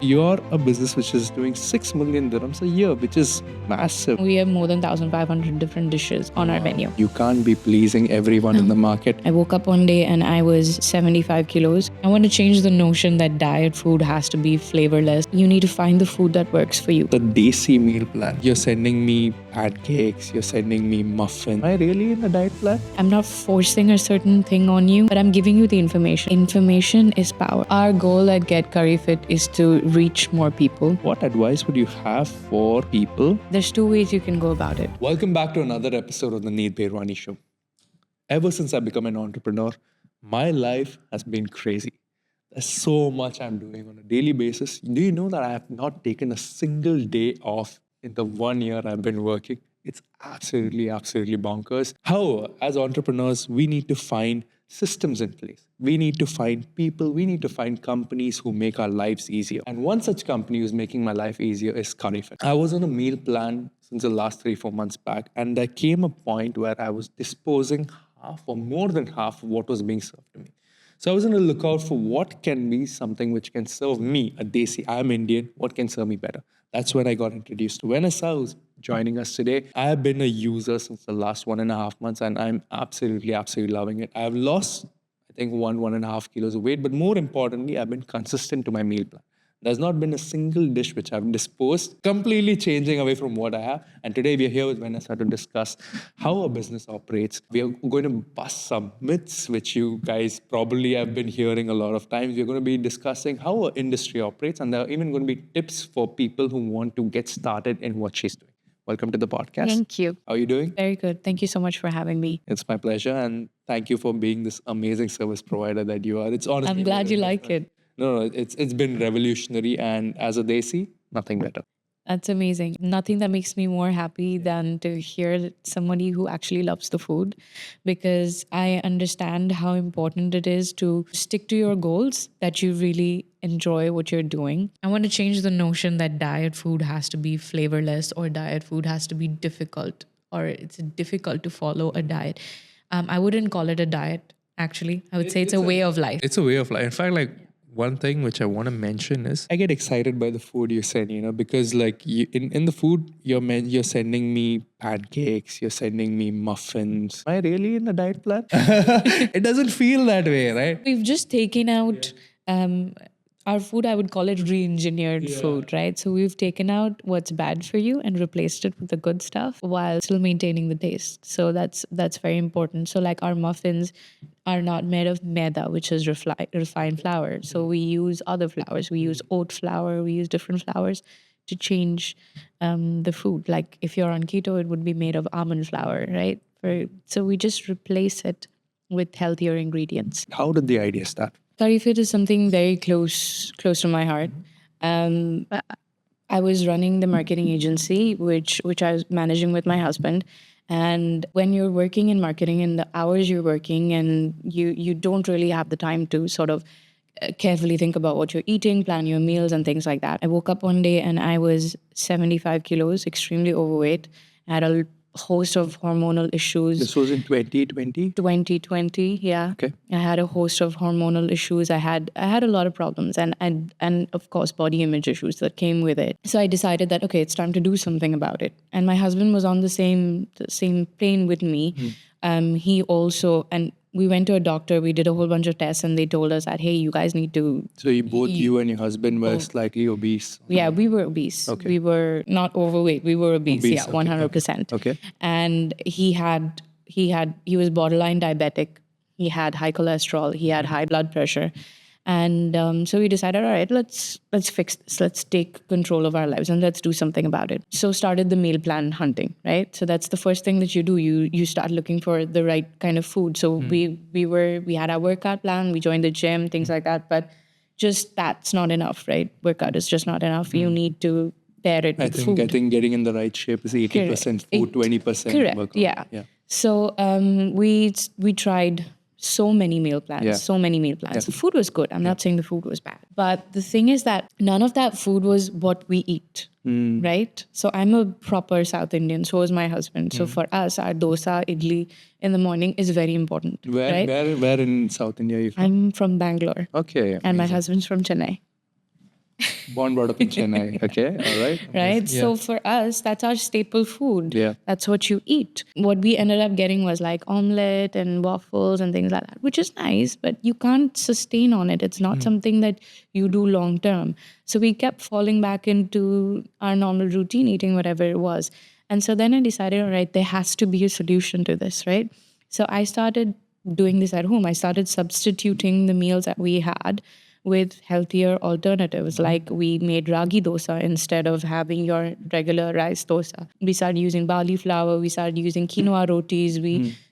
You're a business which is doing 6 million dirhams a year, which is massive. We have more than 1,500 different dishes on our menu. You can't be pleasing everyone in the market. I woke up one day and I was 75 kilos. I want to change the notion that diet food has to be flavorless. You need to find the food that works for you. The Desi meal plan. You're sending me pancakes, you're sending me muffins. Am I really in a diet plan? I'm not forcing a certain thing on you, but I'm giving you the information. Information is power. Our goal at Get CurryFit is to reach more people. What advice would you have for people? There's two ways you can go about it. Welcome back to another episode of the Neet Bherwani show. Ever since I've become an entrepreneur, my life has been crazy. There's so much I'm doing on a daily basis. Do you know that I have not taken a single day off in the 1 year I've been working? It's absolutely bonkers. However, as entrepreneurs, we need to find systems in place. We need to find people, we need to find companies who make our lives easier. And one such company who's making my life easier is CurryFit. I was on a meal plan since the last 3-4 months back, and there came a point where I was disposing half or more than half of what was being served to me. So I was on the lookout for what can be something which can serve me, a Desi. I'm Indian, what can serve me better? That's when I got introduced to Vanessa, who's joining us today. I have been a user since the last 1.5 months, and I'm absolutely loving it. I've lost, I think, 1.5 kilos of weight, but more importantly, I've been consistent to my meal plan. There's not been a single dish which I've disposed, completely changing away from what I have. And today we are here with Vanessa to discuss how a business operates. We are going to bust some myths, which you guys probably have been hearing a lot of times. We're going to be discussing how our industry operates, and there are even going to be tips for people who want to get started in what she's doing. Welcome to the podcast. Thank you. How are you doing? Very good. Thank you so much for having me. It's my pleasure, and thank you for being this amazing service provider that you are. It's honestly, I'm glad you like it. No, it's been revolutionary, and as a Desi, nothing better. That's amazing. Nothing that makes me more happy than to hear somebody who actually loves the food, because I understand how important it is to stick to your goals, that you really enjoy what you're doing. I want to change the notion that diet food has to be flavorless or diet food has to be difficult or it's difficult to follow a diet. I wouldn't call it a diet, actually. I would say it's a way of life. It's a way of life. In fact, one thing which I want to mention is I get excited by the food you send, because in the food you're sending me pancakes, you're sending me muffins. Am I really in a diet plan? It doesn't feel that way, right? We've just taken out our food, I would call it re-engineered food, right? So we've taken out what's bad for you and replaced it with the good stuff while still maintaining the taste. So that's very important. So like our muffins are not made of maida, which is refined flour. So we use other flours. We use oat flour. We use different flours to change the food. Like if you're on keto, it would be made of almond flour, right? So we just replace it with healthier ingredients. How did the idea start? CurryFit is something very close to my heart. I was running the marketing agency, which I was managing with my husband. And when you're working in marketing and the hours you're working, and you don't really have the time to sort of carefully think about what you're eating, plan your meals and things like that. I woke up one day and I was 75 kilos, extremely overweight. I had a host of hormonal issues. This was in 2020? 2020, yeah. Okay. I had a host of hormonal issues. I had a lot of problems and of course body image issues that came with it. So I decided that okay, it's time to do something about it. And my husband was on the same plane with me. He also, and we went to a doctor, we did a whole bunch of tests, and they told us that, hey, you guys need to... So you and your husband were slightly obese? Yeah, we were obese. Okay. We were not overweight, we were obese. Yeah, okay. 100%. Okay. And he was borderline diabetic. He had high cholesterol, he had high blood pressure. And so we decided, all right, let's fix this. Let's take control of our lives and let's do something about it. So started the meal plan hunting, right? So that's the first thing that you do. You start looking for the right kind of food. So we had our workout plan, we joined the gym, things like that. But just that's not enough, right? Workout is just not enough. You need to pair it with food. I think getting in the right shape is 80% food, 20% correct. workout. Yeah. So we tried so many meal plans. Yeah. The food was good. I'm not saying the food was bad. But the thing is that none of that food was what we eat, right? So I'm a proper South Indian. So is my husband. So for us, our dosa, idli in the morning is very important. Where in South India are you from? I'm from Bangalore. Okay. And my husband's from Chennai. Born, brought up in Chennai. Okay, all right. right? Yeah. So for us, that's our staple food. Yeah. That's what you eat. What we ended up getting was like omelette and waffles and things like that, which is nice, but you can't sustain on it. It's not something that you do long term. So we kept falling back into our normal routine, eating whatever it was. And so then I decided, all right, there has to be a solution to this, right? So I started doing this at home. I started substituting the meals that we had with healthier alternatives. Like we made ragi dosa instead of having your regular rice dosa. We started using barley flour. We started using quinoa rotis.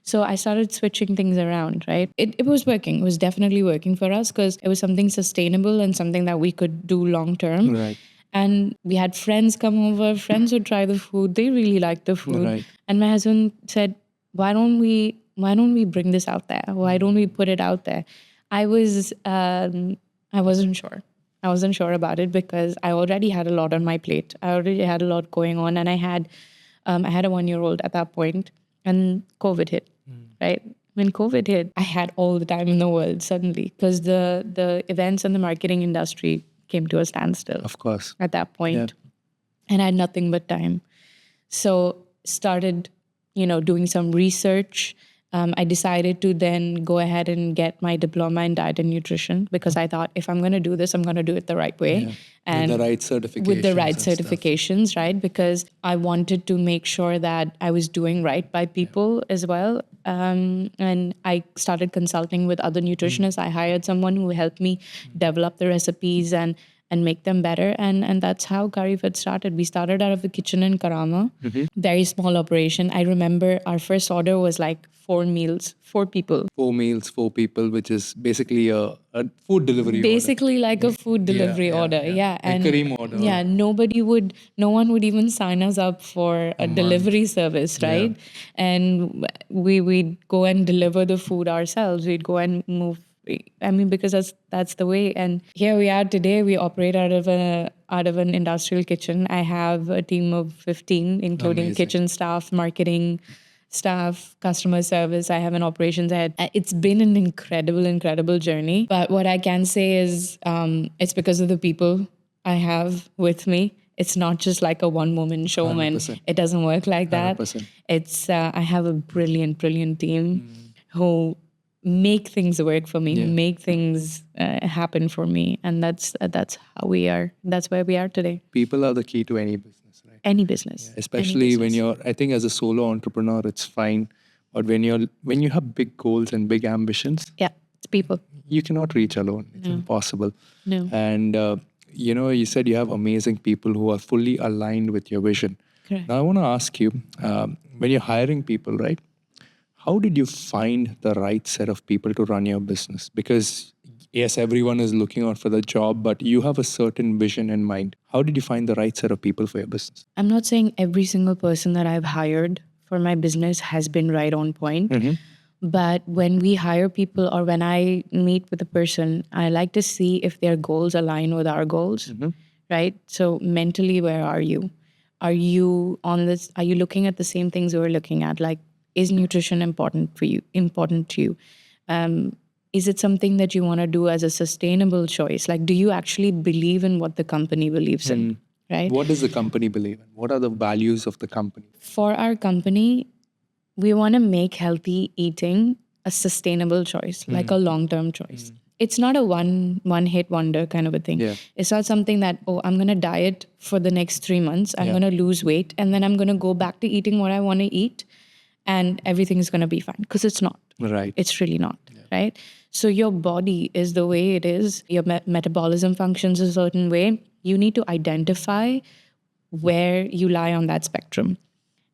So I started switching things around, right? It was working. It was definitely working for us because it was something sustainable and something that we could do long term. Right. And we had friends come over. Friends would try the food. They really liked the food. Right. And my husband said, why don't we bring this out there? Why don't we put it out there? I wasn't sure. I wasn't sure about it because I already had a lot on my plate. I already had a lot going on, and I had a 1-year-old at that point, and COVID hit. Right when COVID hit, I had all the time in the world suddenly because the events and the marketing industry came to a standstill. Of course. At that point, Yeah. and I had nothing but time. So started, doing some research. I decided to then go ahead and get my diploma in diet and nutrition because I thought if I'm going to do this, I'm going to do it the right way. And with the right certifications. With the right and stuff. certifications, right? Because I wanted to make sure that I was doing right by people as well. And I started consulting with other nutritionists. I hired someone who helped me develop the recipes and make them better. And that's how CurryFit started. We started out of the kitchen in Karama, very small operation. I remember our first order was like 4 meals, 4 people. 4 meals, 4 people, which is basically a food delivery Basically like a food delivery order. Yeah. And Kareem order. Yeah, no one would even sign us up for a delivery service, right? And we'd go and deliver the food ourselves. We'd go and move. I mean, because that's the way. And here we are today. We operate out of an industrial kitchen. I have a team of 15, including Amazing. kitchen staff, marketing staff, customer service. I have an operations head. It's been an incredible journey. But what I can say is it's because of the people I have with me. It's not just like a one-woman show, 100%. It doesn't work like that. 100%. It's I have a brilliant team who make things work for me, who make things happen for me, and that's how we are. That's where we are today. People are the key to any business, right? Any business, Especially when you're, I think as a solo entrepreneur, it's fine. But when you have big goals and big ambitions, it's people. You cannot reach alone. It's impossible. No. And you said you have amazing people who are fully aligned with your vision. Correct. Now I want to ask you, when you're hiring people, right? How did you find the right set of people to run your business? Because yes, everyone is looking out for the job, but you have a certain vision in mind. How did you find the right set of people for your business? I'm not saying every single person that I've hired for my business has been right on point. But when we hire people or when I meet with a person, I like to see if their goals align with our goals, right? So mentally, where are you? Are you on this? Are you looking at the same things we're looking at? Like, is nutrition important to you? Is it something that you want to do as a sustainable choice? Like, do you actually believe in what the company believes in, right? What does the company believe in? What are the values of the company? For our company, we want to make healthy eating a sustainable choice, like a long-term choice. It's not a one-hit wonder kind of a thing. Yeah. It's not something that, I'm going to diet for the next 3 months. I'm going to lose weight. And then I'm going to go back to eating what I want to eat. And everything's going to be fine. Because it's not. Right. It's really not. Right? So your body is the way it is. Your metabolism functions a certain way. You need to identify where you lie on that spectrum.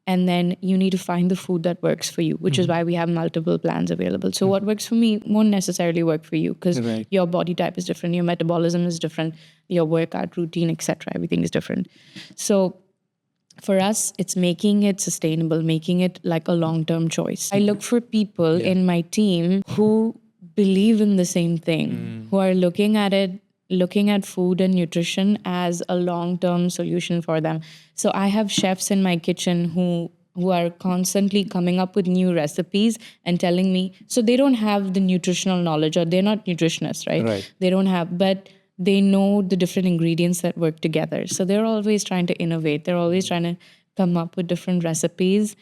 And then you need to find the food that works for you, which is why we have multiple plans available. So what works for me won't necessarily work for you because your body type is different, your metabolism is different, your workout routine, etc. Everything is different. So for us, it's making it sustainable, making it like a long-term choice. I look for people in my team who believe in the same thing, who are looking at food and nutrition as a long-term solution for them. So I have chefs in my kitchen who are constantly coming up with new recipes and telling me, so they don't have the nutritional knowledge or they're not nutritionists, right? They don't have, but they know the different ingredients that work together. So they're always trying to innovate. They're always trying to come up with different recipes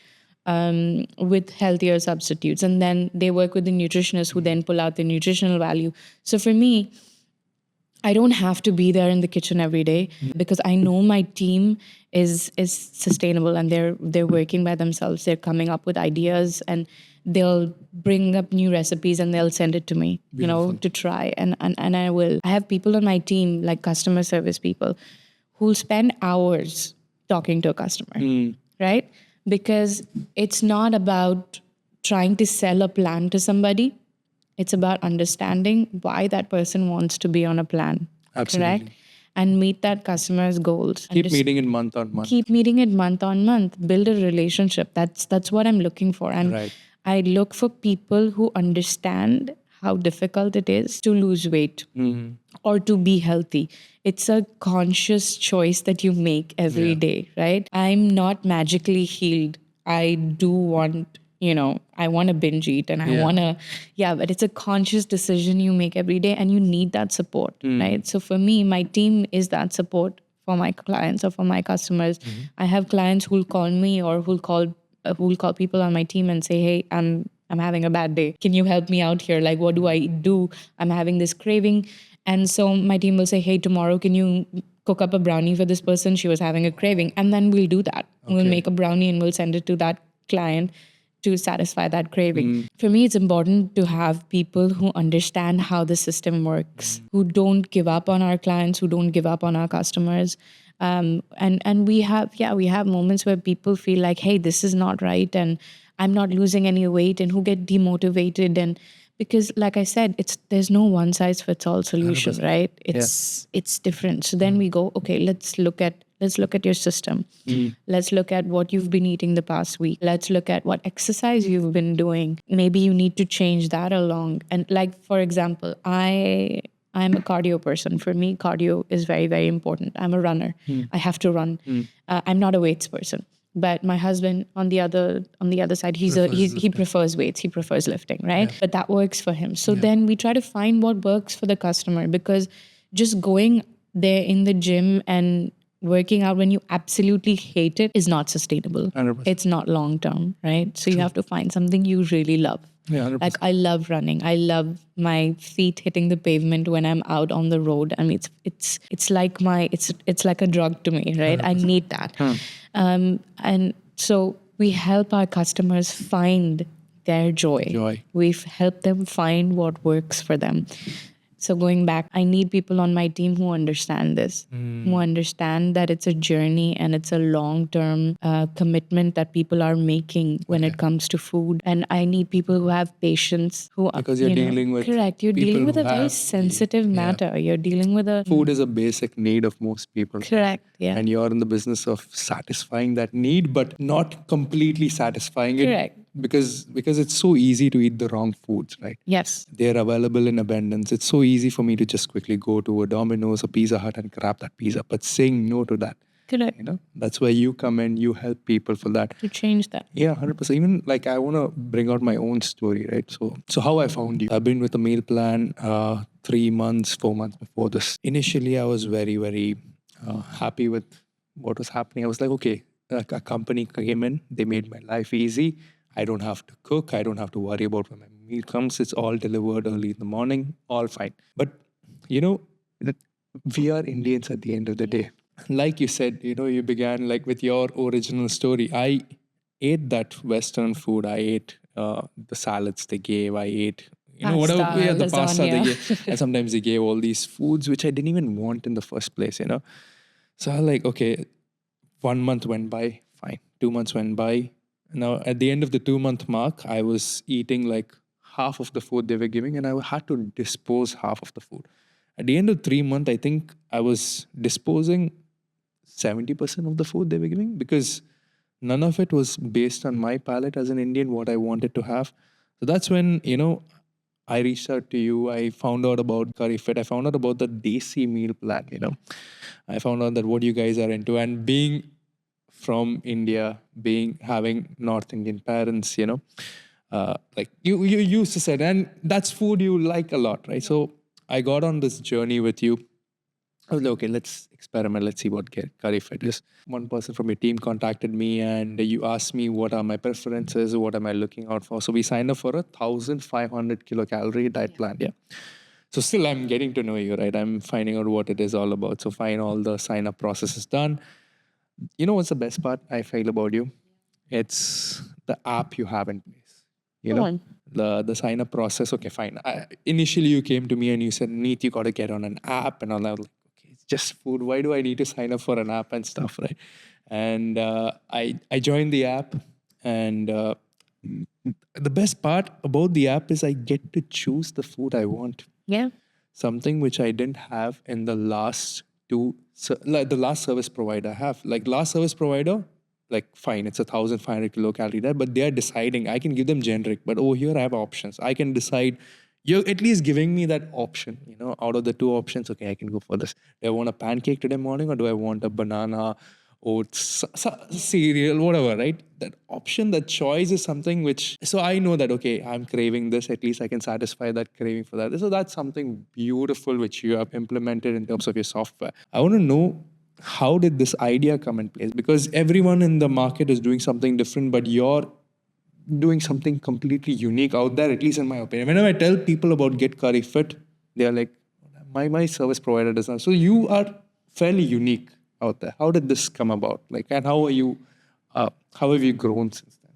with healthier substitutes. And then they work with the nutritionists who then pull out the nutritional value. So for me, I don't have to be there in the kitchen every day because I know my team is sustainable and they're working by themselves. They're coming up with ideas and they'll bring up new recipes and they'll send it to me, to try. And I will. I have people on my team, like customer service people, who'll spend hours talking to a customer, right? Because it's not about trying to sell a plan to somebody. It's about understanding why that person wants to be on a plan. Absolutely. Correct? And meet that customer's goals. Keep meeting it month on month. Keep meeting it month on month. Build a relationship. That's what I'm looking for. And Right. I look for people who understand how difficult it is to lose weight or to be healthy. It's a conscious choice that you make every day, right? I'm not magically healed. I do want, I want to binge eat and I want to, but it's a conscious decision you make every day and you need that support, right? So for me, my team is that support for my clients or for my customers. I have clients who'll call me or who'll call people on my team and say, hey, I'm having a bad day. Can you help me out here? Like, what do I do? I'm having this craving. And so my team will say, hey, tomorrow, can you cook up a brownie for this person? She was having a craving. And then we'll do that. Okay. We'll make a brownie and we'll send it to that client to satisfy that craving. For me, it's important to have people who understand how the system works, who don't give up on our clients, who don't give up on our customers. And we have moments where people feel like, hey, this is not right and I'm not losing any weight, and who get demotivated. And because like I said, there's no one size fits all solution, 100%. Right? It's different. So then we go, okay, let's look at your system. Let's look at what you've been eating the past week. Let's look at what exercise you've been doing. Maybe you need to change that along. And like, for example, I'm a cardio person. For me, cardio is very, very important. I'm a runner. I have to run. I'm not a weights person. But my husband, on the other side, he prefers weights. He prefers lifting, right? Yeah. But that works for him. So then we try to find what works for the customer, because just going there in the gym and working out when you absolutely hate it is not sustainable. 100%. It's not long term, right? So you have to find something you really love. Yeah, 100%. Like I love running. I love my feet hitting the pavement when I'm out on the road. I mean, it's like it's like a drug to me, right? 100%. I need that. And so we help our customers find their joy. We've helped them find what works for them. So going back, I need people on my team who understand this, who understand that it's a journey and it's a long-term commitment that people are making when it comes to food. And I need people who have patience, because you're dealing with correct. You're dealing with a very sensitive matter. You're dealing with food is a basic need of most people. Correct. Yeah. And you're in the business of satisfying that need, but not completely satisfying it. Correct. Because it's so easy to eat the wrong foods, right? Yes. They're available in abundance. It's so easy for me to just quickly go to a Domino's, a Pizza Hut and grab that pizza. But saying no to that, correct. That's where you come in, you help people for that. To change that. Yeah, 100%. Even like I want to bring out my own story, right? So how I found you. I've been with a meal plan 3 months, 4 months before this. Initially, I was very, very happy with what was happening. I was like, okay, a company came in, they made my life easy. I don't have to cook. I don't have to worry about when my meal comes. It's all delivered early in the morning, all fine. But, we are Indians at the end of the day. Like you said, you began like with your original story. I ate that Western food. I ate the salads they gave. I ate, whatever, the pasta they gave. And sometimes they gave all these foods, which I didn't even want in the first place, So I like, okay, 1 month went by, fine. 2 months went by. Now, at the end of the 2-month mark, I was eating like half of the food they were giving, and I had to dispose half of the food. At the end of 3 months, I think I was disposing 70% of the food they were giving, because none of it was based on my palate as an Indian, what I wanted to have. So that's when, I reached out to you. I found out about CurryFit. I found out about the Desi meal plan, I found out that what you guys are into, and being from India, having North Indian parents, like you used to say, and that's food you like a lot, right? So I got on this journey with you. I was like, okay, let's experiment. Let's see what CurryFit is. One person from your team contacted me and you asked me what are my preferences, what am I looking out for. So we signed up for a 1,500 kilocalorie diet plan. Yeah. So still I'm getting to know you, right? I'm finding out what it is all about. So fine, all the sign up process is done. You know what's the best part I feel about you? It's the app you have in place. You Go know, on. the sign up process. Okay, fine. Initially, you came to me and you said, Neet, you got to get on an app and all. I was like, okay, it's just food. Why do I need to sign up for an app and stuff, right? And I joined the app, and the best part about the app is I get to choose the food I want. Yeah. Something which I didn't have in the last two, like the last service provider I have. Like last service provider, like fine, it's 1,500 kilocalorie diet, but they're deciding. I can give them generic, but over here I have options. I can decide. You're at least giving me that option, you know, out of the two options. Okay, I can go for this. Do I want a pancake today morning or do I want a banana, oats, cereal, whatever, right? That option, that choice is something which, so I know that, okay, I'm craving this, at least I can satisfy that craving for that. So that's something beautiful which you have implemented in terms of your software. I want to know, how did this idea come in place? Because everyone in the market is doing something different, but you're doing something completely unique out there, at least in my opinion. Whenever I tell people about Get Curry Fit, they're like, my service provider does not. So you are fairly unique out there. How did this come about? Like, and how have you grown since then?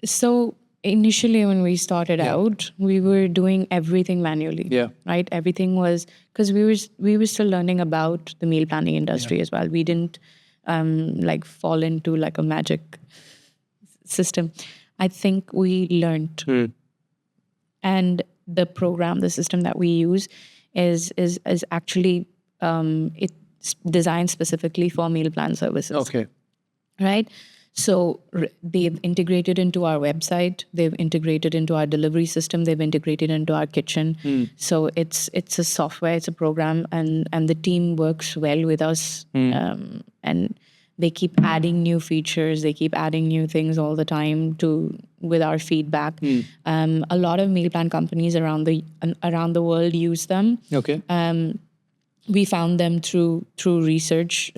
So initially, when we started out, we were doing everything manually. Yeah. Right. Everything was because we were still learning about the meal planning industry as well. We didn't like fall into like a magic system. I think we learned, and the program, the system that we use, is actually it's designed specifically for meal plan services. Okay. Right? So they've integrated into our website, they've integrated into our delivery system, they've integrated into our kitchen. So it's a software, it's a program, and the team works well with us, and they keep adding new features, they keep adding new things all the time with our feedback. A lot of meal plan companies around the world use them. Okay. We found them through research.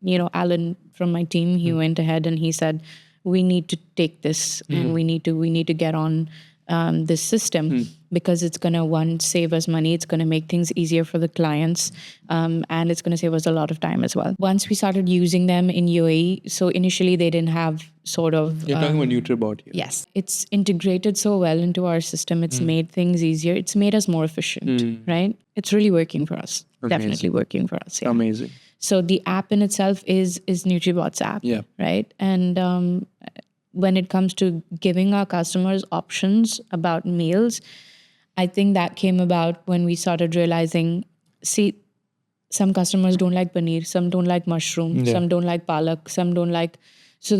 You know, Alan from my team, he went ahead and he said, we need to take this and we need to get on this system because it's going to, save us money. It's going to make things easier for the clients, and it's going to save us a lot of time as well. Once we started using them in UAE, so initially they didn't have sort of... You're talking about NutriBot here. Yes. It's integrated so well into our system. It's made things easier. It's made us more efficient, right? It's really working for us. Amazing. Definitely working for us. Yeah. Amazing. So the app in itself is NutriBot's app, right? And when it comes to giving our customers options about meals, I think that came about when we started realizing, see, some customers don't like paneer, some don't like mushroom, some don't like palak, some don't like... So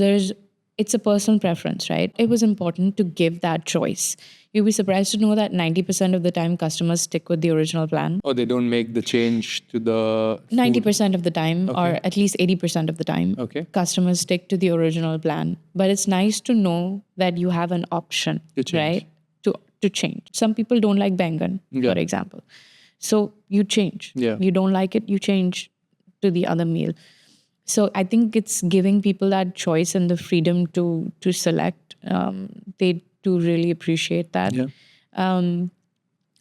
it's a personal preference, right? It was important to give that choice. You'll be surprised to know that 90% of the time customers stick with the original plan. Or they don't make the change to the food. 90% of the time, or at least 80% of the time, customers stick to the original plan. But it's nice to know that you have an option, right? To change. Some people don't like bangan, for example. So you change. You don't like it, you change to the other meal. So I think it's giving people that choice and the freedom to select. They do really appreciate that.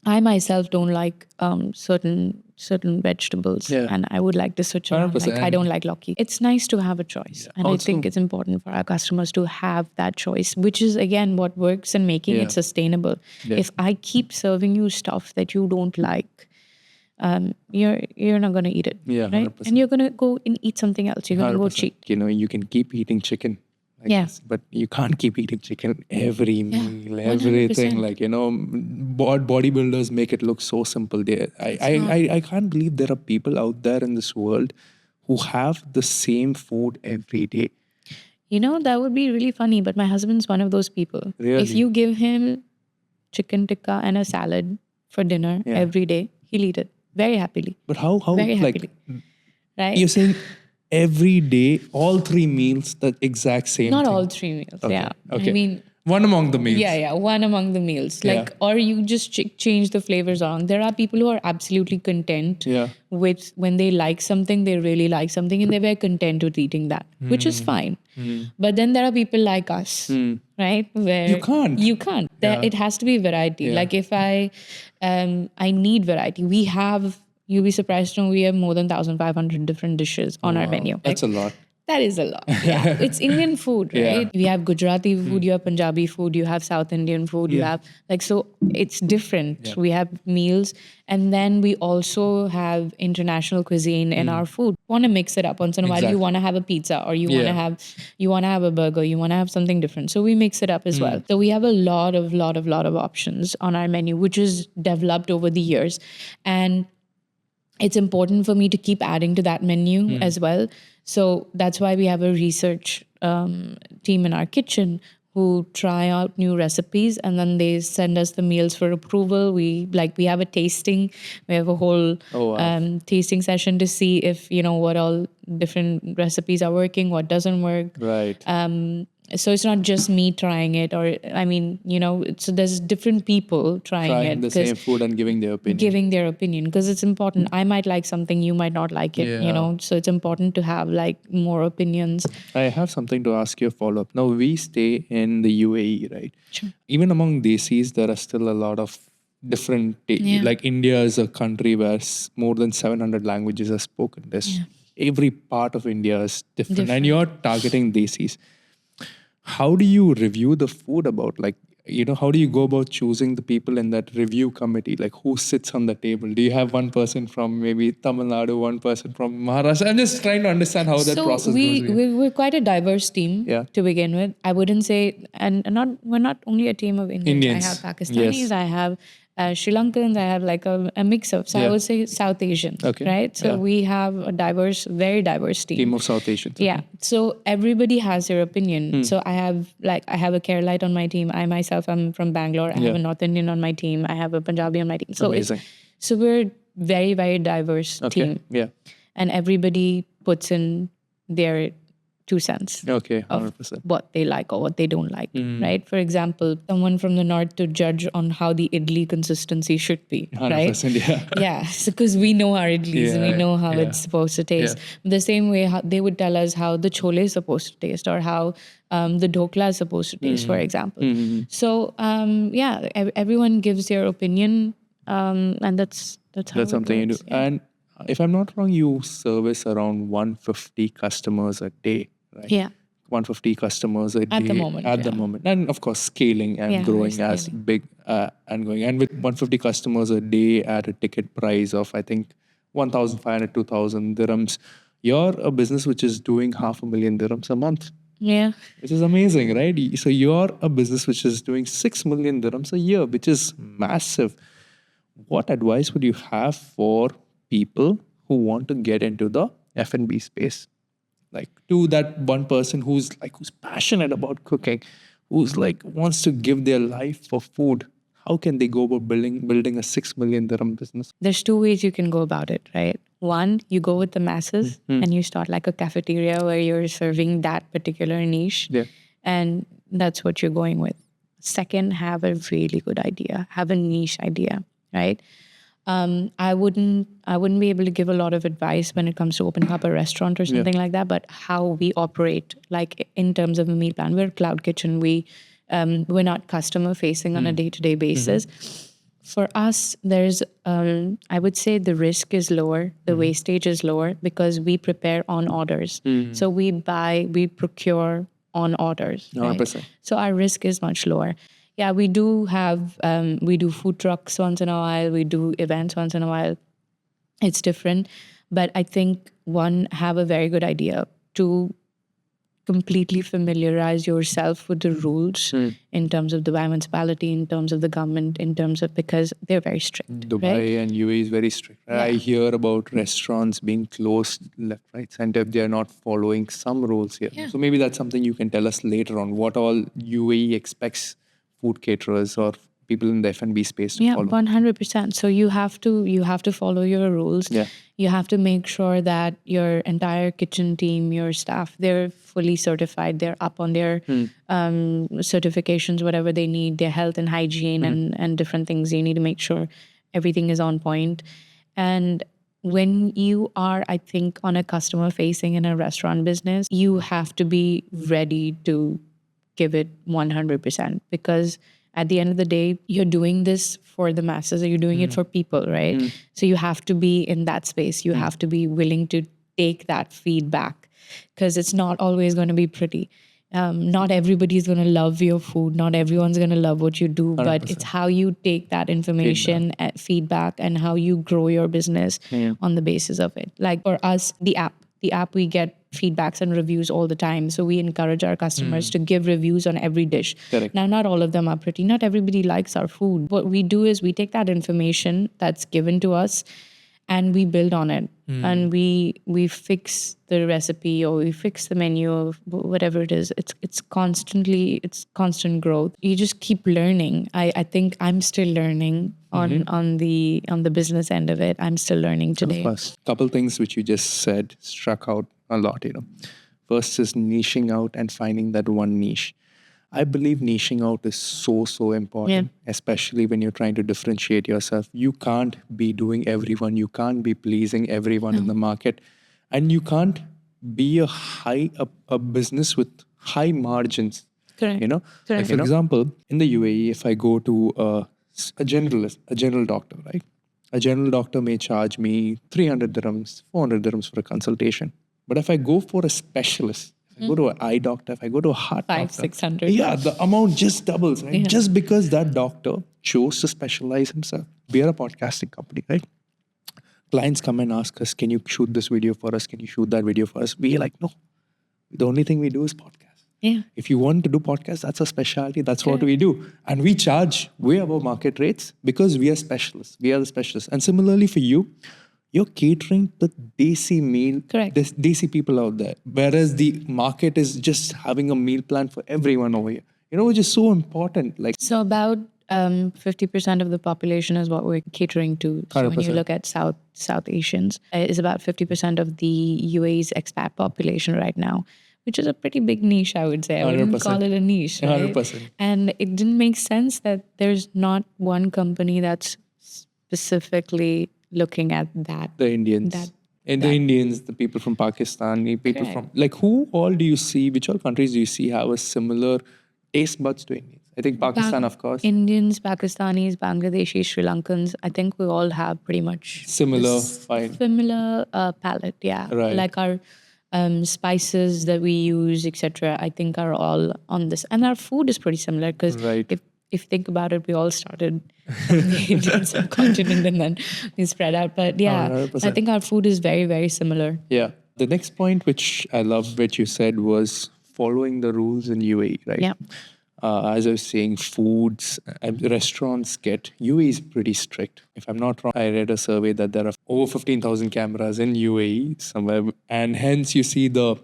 I myself don't like certain vegetables, and I would like to switch around. Like, I don't like lauki. It's nice to have a choice, and I think it's important for our customers to have that choice, which is again what works in making it sustainable. If I keep serving you stuff that you don't like, you're not going to eat it, right? 100%. And you're going to go and eat something else. You're going to go cheat. You know, you can keep eating chicken. This, but you can't keep eating chicken every meal, everything. 100%. Like, you know, bodybuilders make it look so simple. I can't believe there are people out there in this world who have the same food every day. You know, that would be really funny, but my husband's one of those people. Really? If you give him chicken tikka and a salad for dinner every day, he'll eat it very happily. But how very like, happily. Right? You're saying every day, all 3 meals, the exact same Not thing? all 3 meals, Okay. I mean... One among the meals. Yeah, one among the meals. Like, Yeah. or you just change the flavors on. There are people who are absolutely content Yeah. with when they like something, they really like something, and they were content with eating that, which is fine. But then there are people like us, right? Where You can't. You can't. There, Yeah. it has to be variety. Yeah. Like if I need variety. We have. You'll be surprised to know we have more than 1,500 different dishes on our menu. That's a lot. That is a lot. Yeah. It's Indian food, right? Yeah. You have Gujarati food, you have Punjabi food, you have South Indian food, you have so it's different. Yeah. We have meals, and then we also have international cuisine in our food. Want to mix it up once in a while. Exactly. You want to have a pizza, or you want to have a burger, you want to have something different. So we mix it up as well. So we have a lot of options on our menu, which is developed over the years. And it's important for me to keep adding to that menu as well. So that's why we have a research team in our kitchen who try out new recipes, and then they send us the meals for approval. We have a tasting. We have a whole tasting session to see if what all different recipes are working, what doesn't work. Right. So it's not just me trying it, or so there's different people trying Trying it, the same food and giving their opinion. giving their opinion, because it's important. I might like something, you might not like it, Yeah. so it's important to have like more opinions. I have something to ask you a follow up. Now, we stay in the UAE, right? Sure. Even among Desis, there are still a lot of different, like India is a country where more than 700 languages are spoken. There's every part of India is different. And you're targeting Desis. How do you review the food about, like, how do you go about choosing the people in that review committee? Like, who sits on the table? Do you have one person from maybe Tamil Nadu, one person from Maharashtra? I'm just trying to understand how that process goes. We're quite a diverse team to begin with. I wouldn't say, and we're not only a team of Indians. I have Pakistanis, I have Sri Lankans, I have like a mix of. So I would say South Asians, right? So we have a very diverse team. Team of South Asians. Yeah. So everybody has their opinion. So I have a Keralite on my team. I myself am from Bangalore. I have a North Indian on my team. I have a Punjabi on my team. So Amazing. So we're very, very diverse team. Yeah. And everybody puts in their 2 cents. Okay, 100%. What they like or what they don't like, right? For example, someone from the north to judge on how the idli consistency should be, 100%, right? Yeah, because we know our idlis and we know how it's supposed to taste. The same way they would tell us how the chole is supposed to taste, or how the dhokla is supposed to taste, for example. So, everyone gives their opinion, and that's how something you do. And if I'm not wrong, you service around 150 customers a day, right? Yeah. 150 customers a day. At the moment, At the moment. And of course, scaling and growing as big and going. And with 150 customers a day at a ticket price of, I think, 1,500, 2,000 dirhams, you're a business which is doing 500,000 dirhams a month. Yeah. Which is amazing, right? So you're a business which is doing 6 million dirhams a year, which is massive. What advice would you have for people who want to get into the F&B space? Like, to that one person who's passionate about cooking, who's like wants to give their life for food. How can they go about building a 6 million dirham business? There's 2 ways you can go about it, right? One, you go with the masses and you start like a cafeteria where you're serving that particular niche. Yeah. And that's what you're going with. Second, have a really good idea. Have a niche idea, right? I wouldn't be able to give a lot of advice when it comes to opening up a restaurant or something like that, but how we operate, like in terms of a meal plan. We're a cloud kitchen. We're not customer facing on a day-to-day basis. For us, there's I would say the risk is lower, the wastage is lower, because we prepare on orders. So we procure on orders. Right? 100%. So our risk is much lower. Yeah, we do have, we do food trucks once in a while. We do events once in a while. It's different. But I think, one, have a very good idea. Two, completely familiarize yourself with the rules in terms of the municipality, in terms of the government, in terms of, because they're very strict. Dubai and UAE is very strict. I hear about restaurants being closed left, right, center if they're not following some rules here. So maybe that's something you can tell us later on, what all UAE expects food caterers or people in the F&B space to Yeah, follow. 100%. So you have to follow your rules. Yeah. You have to make sure that your entire kitchen team, your staff, they're fully certified. They're up on their certifications, whatever they need, their health and hygiene and different things. You need to make sure everything is on point. And when you are, I think, on a customer facing in a restaurant business, you have to be ready to give it 100% because at the end of the day, you're doing this for the masses or you're doing it for people, right? So you have to be in that space. You have to be willing to take that feedback because it's not always going to be pretty. Not everybody's going to love your food. Not everyone's going to love what you do, but it's how you take that information, feedback, and how you grow your business on the basis of it. Like for us, the app, we get feedbacks and reviews all the time. So we encourage our customers to give reviews on every dish. Correct. Now, not all of them are pretty. Not everybody likes our food. What we do is we take that information that's given to us and we build on it. And we fix the recipe or we fix the menu or whatever it is. It's constant growth. You just keep learning. I think I'm still learning on the business end of it. I'm still learning today. Of course. Couple things which you just said struck out a lot, First is niching out and finding that one niche. I believe niching out is so important, especially when you're trying to differentiate yourself. You can't be doing everyone. You can't be pleasing everyone in the market. And you can't be a business with high margins. Correct. Like for example, in the UAE, if I go to a general doctor, right? A general doctor may charge me 300 dirhams, 400 dirhams for a consultation. But if I go for a specialist, if I go to an eye doctor, if I go to a heart doctor, 600. yeah, the amount just doubles, right? Just because that doctor chose to specialize himself. We are a podcasting company, right? Clients come and ask us, can you shoot this video for us? Can you shoot that video for us? We are like, no. The only thing we do is podcast. Yeah. If you want to do podcasts, that's a specialty. That's what we do. And we charge way above market rates because we are specialists. We are the specialists. And similarly for you, you're catering the Desi meal, Desi people out there. Whereas the market is just having a meal plan for everyone over here. Which is so important. Like So about 50% of the population is what we're catering to. So when you look at South Asians, is about 50% of the UAE's expat population right now, which is a pretty big niche, I would say. I wouldn't 100%. call it a niche, right? 100%. And it didn't make sense that there's not one company that's specifically looking at that. The Indians. The Indians, the people from Pakistan, people from... Like who all do you see, which all countries do you see have a similar taste buds to Indians? I think Pakistan, of course. Indians, Pakistanis, Bangladeshis, Sri Lankans, I think we all have pretty much... Similar palate, yeah. Right. Like our spices that we use, etc., I think are all on this. And our food is pretty similar because if you think about it, we all started from the Indian subcontinent and then we spread out. But yeah, 100%. I think our food is very, very similar. Yeah. The next point, which I loved what you said, was following the rules in UAE, right? Yeah. As I was saying, foods, restaurants UAE is pretty strict. If I'm not wrong, I read a survey that there are over 15,000 cameras in UAE somewhere. And hence you see the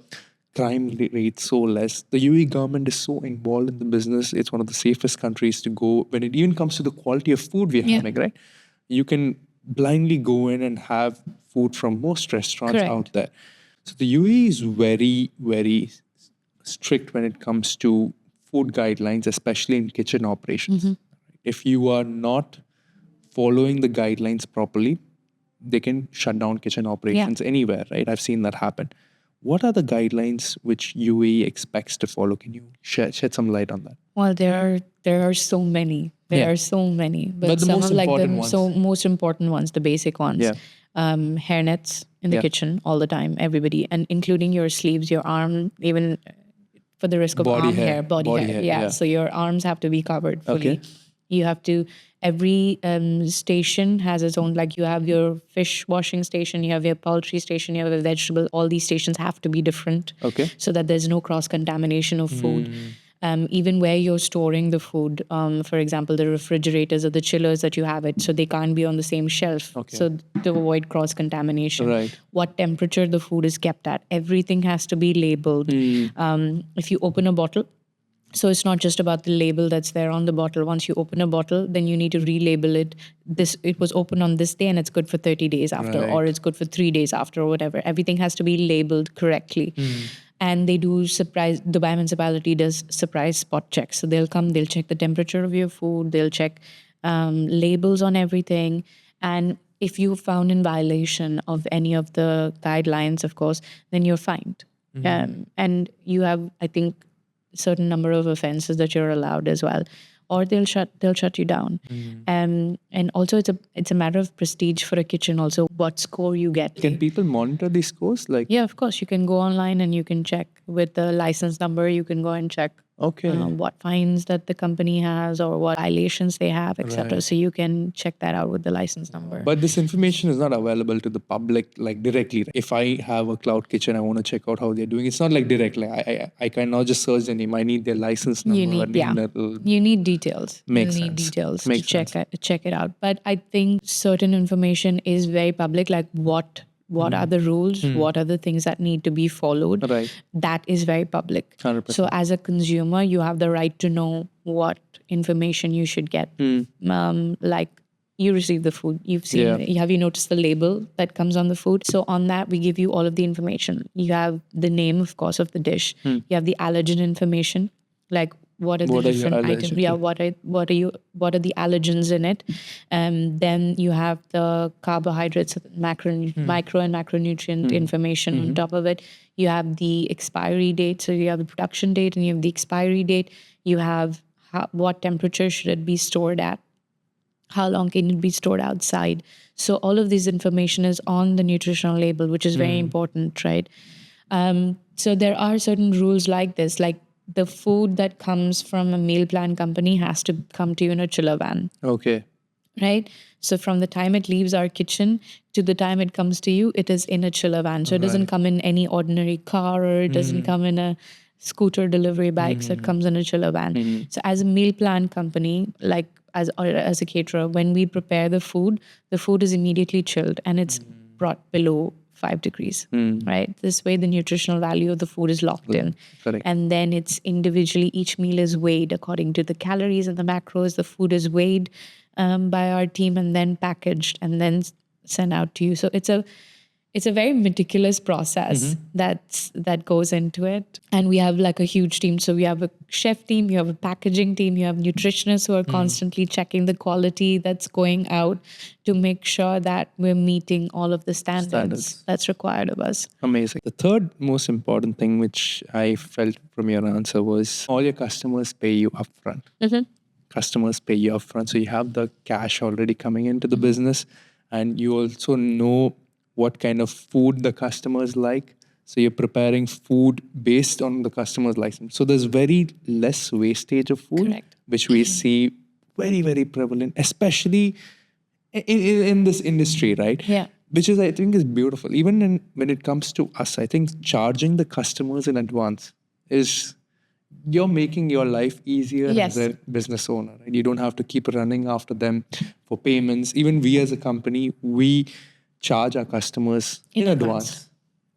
crime rate so less. The UAE government is so involved in the business. It's one of the safest countries to go when it even comes to the quality of food we're having, right? You can blindly go in and have food from most restaurants out there. So the UAE is very, very strict when it comes to food guidelines, especially in kitchen operations. If you are not following the guidelines properly, they can shut down kitchen operations anywhere, right? I've seen that happen. What are the guidelines which UAE expects to follow? Can you shed some light on that? Well, there are so many. There are so many. But the some most of important ones. So most important ones, the basic ones. Yeah. Hairnets in the kitchen all the time, everybody. And including your sleeves, your arm, even for the risk of body hair. Yeah. So your arms have to be covered fully. Okay. You have to, every station has its own, like you have your fish washing station, you have your poultry station, you have a vegetable, all these stations have to be different. Okay. So that there's no cross-contamination of food. Even where you're storing the food, for example, the refrigerators or the chillers that you have it, so they can't be on the same shelf. So to avoid cross-contamination. Right. What temperature the food is kept at. Everything has to be labeled. If you open a bottle, So it's not just about the label that's there on the bottle. Once you open a bottle, then you need to relabel it. It was open on this day and it's good for 30 days after, or it's good for 3 days after, or whatever. Everything has to be labeled correctly. And they do Dubai municipality does surprise spot checks. So they'll come, they'll check the temperature of your food, they'll check labels on everything. And if you found in violation of any of the guidelines, of course, then you're fined. And you have, I think, certain number of offenses that you're allowed as well, or they'll shut you down. And also it's a matter of prestige for a kitchen also, what score you get. Can people monitor these scores? Like, Yeah, of course. You can go online and you can check with the license number. You can go and check what fines that the company has or what violations they have, etc. So you can check that out with the license number. But this information is not available to the public like directly. If I have a cloud kitchen, I want to check out how they're doing. It's not like directly. I cannot just search their name. I need their license number. You need details. Makes you need sense. details Makes to check it out. But I think certain information is very public, like what are the rules, what are the things that need to be followed. Right. That is very public. 100%. So as a consumer, you have the right to know what information you should get. Like you receive the food, you've seen, have you noticed the label that comes on the food? So on that, we give you all of the information. You have the name, of course, of the dish. You have the allergen information, like what are the different items? Yeah, what are the allergens in it? Then you have the carbohydrates, micro and macronutrient information on top of it. You have the expiry date, so you have the production date and you have the expiry date. You have what temperature should it be stored at? How long can it be stored outside? So all of this information is on the nutritional label, which is very important, right? So there are certain rules like this, like the food that comes from a meal plan company has to come to you in a chiller van. Okay. Right? So from the time it leaves our kitchen to the time it comes to you, it is in a chiller van. So it doesn't come in any ordinary car, or it doesn't come in a scooter delivery bike. So it comes in a chiller van. So as a meal plan company, like as a caterer, when we prepare the food is immediately chilled and it's brought below 5 degrees, right? This way, the nutritional value of the food is locked in. Correct. And then it's individually, each meal is weighed according to the calories and the macros. The food is weighed by our team and then packaged and then sent out to you. So it's a very meticulous process that goes into it. And we have like a huge team. So we have a chef team, you have a packaging team, you have nutritionists who are constantly checking the quality that's going out to make sure that we're meeting all of the standards that's required of us. Amazing. The third most important thing which I felt from your answer was all your customers pay you upfront. Customers pay you upfront. So you have the cash already coming into the business, and you also know what kind of food the customers like. So you're preparing food based on the customer's license. So there's very less wastage of food, which we see very, very prevalent, especially in this industry, right? Yeah. Which is, I think, is beautiful. Even when it comes to us, I think charging the customers in advance is, you're making your life easier as a business owner. Right? You don't have to keep running after them for payments. Even we as a company, we charge our customers in advance.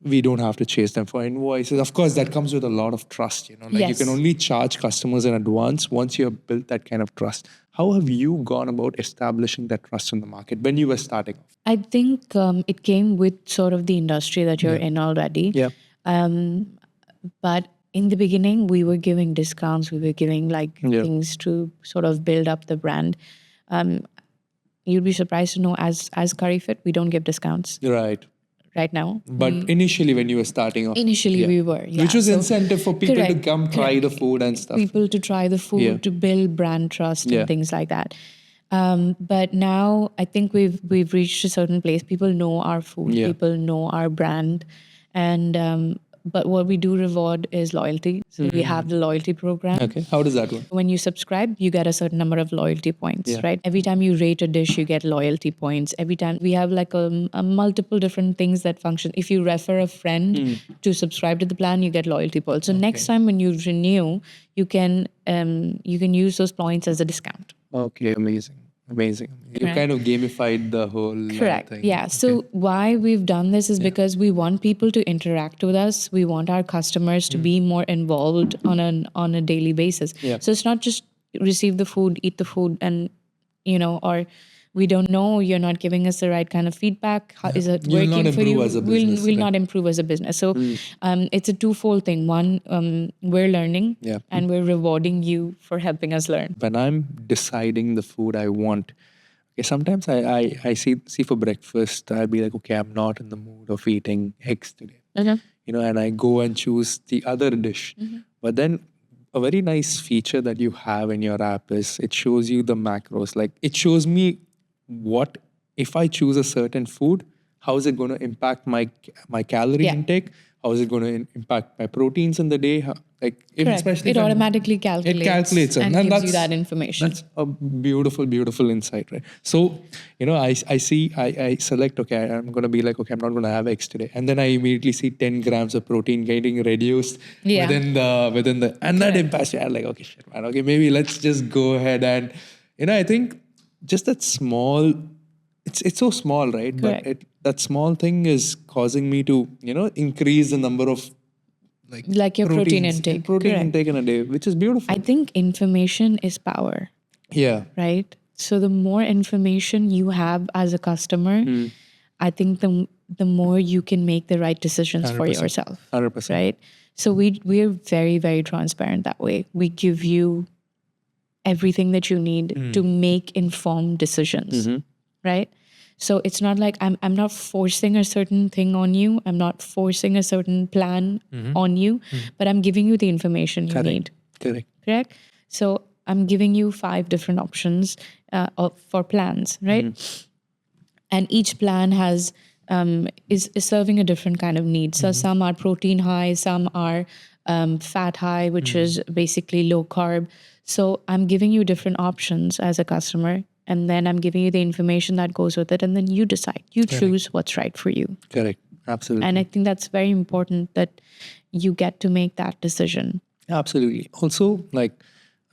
We don't have to chase them for invoices. Of course, that comes with a lot of trust. You can only charge customers in advance once you have built that kind of trust. How have you gone about establishing that trust in the market when you were starting off? I think it came with sort of the industry that you're in already. Yeah. But in the beginning, we were giving discounts. We were giving things to sort of build up the brand. You'd be surprised to know, as CurryFit, we don't give discounts. Right now. But initially, when you were starting off. Initially, we were. Yeah. Which was incentive for people to come try the food and stuff. People to try the food, to build brand trust and things like that. But now I think we've reached a certain place. People know our food. People know our brand. And but what we do reward is loyalty. So we have the loyalty program. Okay. How does that work? When you subscribe, you get a certain number of loyalty points, right? Every time you rate a dish, you get loyalty points. Every time we have like a multiple different things that function. If you refer a friend to subscribe to the plan, you get loyalty points. So next time when you renew, you can use those points as a discount. Okay, amazing. Amazing. You Correct. kind of gamified the whole Correct. thing. Yeah. So why we've done this is because we want people to interact with us. We want our customers to be more involved on a daily basis. Yeah. So it's not just receive the food, eat the food, and or we don't know, you're not giving us the right kind of feedback. How is it You'll not working for improve you? as a business, We'll right? not improve as a business. So it's a twofold thing. One, we're learning, Yeah. and we're rewarding you for helping us learn. When I'm deciding the food I want, okay, sometimes I see for breakfast, I'll be like, okay, I'm not in the mood of eating eggs today. And I go and choose the other dish. But then a very nice feature that you have in your app is it shows you the macros. Like it shows me what if I choose a certain food, how is it going to impact my calorie Yeah. intake? How is it going to impact my proteins in the day? Correct. It automatically calculates, it calculates and then gives you that information. That's a beautiful insight, right? So, I select, okay, I'm going to be like, okay, I'm not going to have eggs today. And then I immediately see 10 grams of protein getting reduced Yeah. within the, and that impacts me. I'm like, okay, shit, man, okay, maybe let's just go ahead and, I think just that small, it's so small, right? Correct. But that small thing is causing me to, increase the number of Like your protein intake. protein Correct. intake in a day, which is beautiful. I think information is power, Yeah. right? So the more information you have as a customer, I think the more you can make the right decisions for 100%. yourself. 100%. Right? So we're very, very transparent that way. We give you everything that you need to make informed decisions. Right? So it's not like I'm not forcing a certain thing on you. I'm not forcing a certain plan on you, but I'm giving you the information you need. Correct? So I'm giving you 5 different options for plans, right? And each plan has is serving a different kind of need. So some are protein high, some are fat high, which is basically low carb. So I'm giving you different options as a customer, and then I'm giving you the information that goes with it, and then you decide. You choose what's right for you. Correct. Absolutely. And I think that's very important that you get to make that decision. Absolutely. Also, like